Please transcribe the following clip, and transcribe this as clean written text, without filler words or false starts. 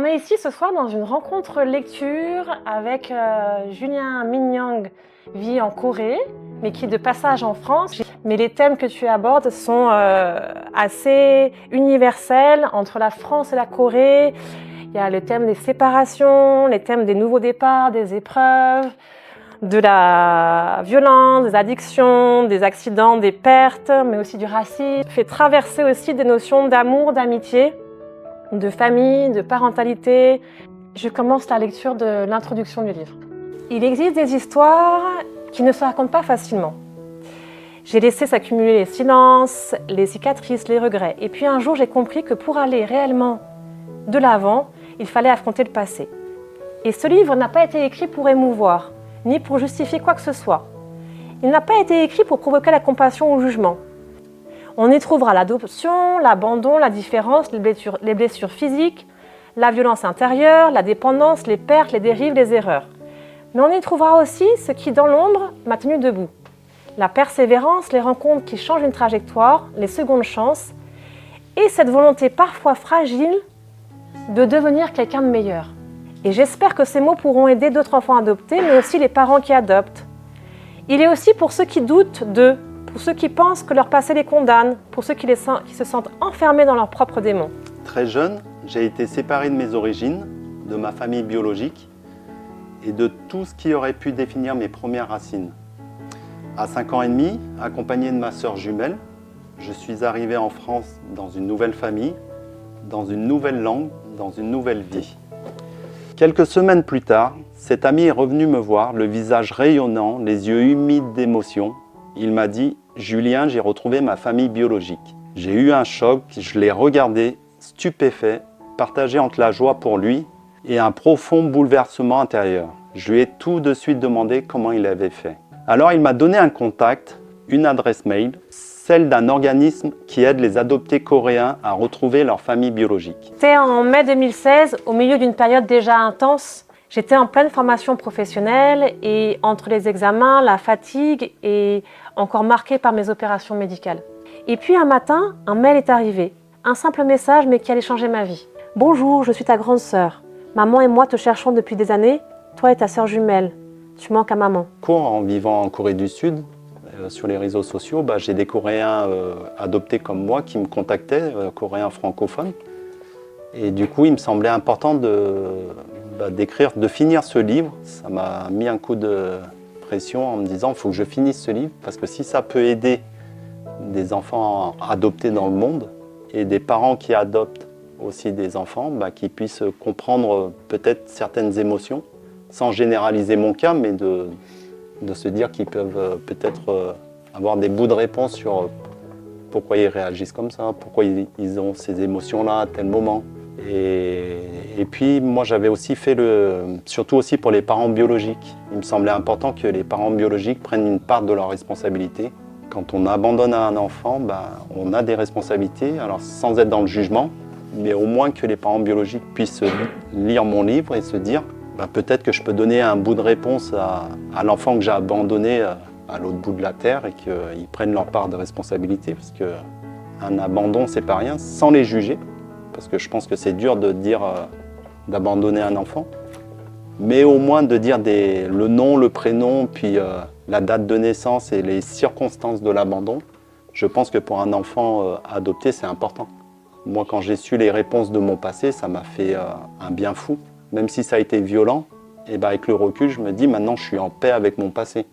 On est ici ce soir dans une rencontre lecture avec Julien Minyoung, vit en Corée, mais qui est de passage en France. Mais les thèmes que tu abordes sont assez universels entre la France et la Corée. Il y a le thème des séparations, les thèmes des nouveaux départs, des épreuves, de la violence, des addictions, des accidents, des pertes, mais aussi du racisme. Fait traverser aussi des notions d'amour, d'amitié, de famille, de parentalité. Je commence la lecture de l'introduction du livre. Il existe des histoires qui ne se racontent pas facilement. J'ai laissé s'accumuler les silences, les cicatrices, les regrets. Et puis un jour, j'ai compris que pour aller réellement de l'avant, il fallait affronter le passé. Et ce livre n'a pas été écrit pour émouvoir, ni pour justifier quoi que ce soit. Il n'a pas été écrit pour provoquer la compassion ou le jugement. On y trouvera l'adoption, l'abandon, la différence, les blessures physiques, la violence intérieure, la dépendance, les pertes, les dérives, les erreurs. Mais on y trouvera aussi ce qui, dans l'ombre, m'a tenu debout. La persévérance, les rencontres qui changent une trajectoire, les secondes chances, et cette volonté parfois fragile de devenir quelqu'un de meilleur. Et j'espère que ces mots pourront aider d'autres enfants adoptés, mais aussi les parents qui adoptent. Il est aussi pour ceux qui doutent d'eux, pour ceux qui pensent que leur passé les condamne, pour ceux qui se sentent enfermés dans leurs propres démons. Très jeune, j'ai été séparé de mes origines, de ma famille biologique et de tout ce qui aurait pu définir mes premières racines. À 5 ans et demi, accompagné de ma sœur jumelle, je suis arrivé en France dans une nouvelle famille, dans une nouvelle langue, dans une nouvelle vie. Quelques semaines plus tard, cet ami est revenu me voir, le visage rayonnant, les yeux humides d'émotion. Il m'a dit « Julien, j'ai retrouvé ma famille biologique ». J'ai eu un choc, je l'ai regardé, stupéfait, partagé entre la joie pour lui et un profond bouleversement intérieur. Je lui ai tout de suite demandé comment il avait fait. Alors il m'a donné un contact, une adresse mail, celle d'un organisme qui aide les adoptés coréens à retrouver leur famille biologique. C'était en mai 2016, au milieu d'une période déjà intense. J'étais en pleine formation professionnelle et entre les examens, la fatigue et encore marquée par mes opérations médicales. Et puis un matin, un mail est arrivé. Un simple message mais qui allait changer ma vie. « Bonjour, je suis ta grande sœur. Maman et moi te cherchons depuis des années, toi et ta sœur jumelle. Tu manques à maman. » En vivant en Corée du Sud, sur les réseaux sociaux, j'ai des Coréens adoptés comme moi qui me contactaient, Coréens francophones. Et du coup, il me semblait important d'écrire, de finir ce livre. Ça m'a mis un coup de pression en me disant « il faut que je finisse ce livre » parce que si ça peut aider des enfants adoptés dans le monde et des parents qui adoptent aussi des enfants, qui puissent comprendre peut-être certaines émotions, sans généraliser mon cas, mais de se dire qu'ils peuvent peut-être avoir des bouts de réponse sur pourquoi ils réagissent comme ça, pourquoi ils ont ces émotions-là à tel moment. Et puis moi j'avais aussi fait surtout aussi pour les parents biologiques. Il me semblait important que les parents biologiques prennent une part de leur responsabilité. Quand on abandonne un enfant, on a des responsabilités, alors sans être dans le jugement, mais au moins que les parents biologiques puissent lire mon livre et se dire peut-être que je peux donner un bout de réponse à l'enfant que j'ai abandonné à l'autre bout de la terre et qu'ils prennent leur part de responsabilité, parce qu'un abandon, c'est pas rien, sans les juger, parce que je pense que c'est dur de dire d'abandonner un enfant, mais au moins de dire le nom, le prénom, puis la date de naissance et les circonstances de l'abandon. Je pense que pour un enfant adopté, c'est important. Moi, quand j'ai su les réponses de mon passé, ça m'a fait un bien fou. Même si ça a été violent, et avec le recul, je me dis maintenant je suis en paix avec mon passé.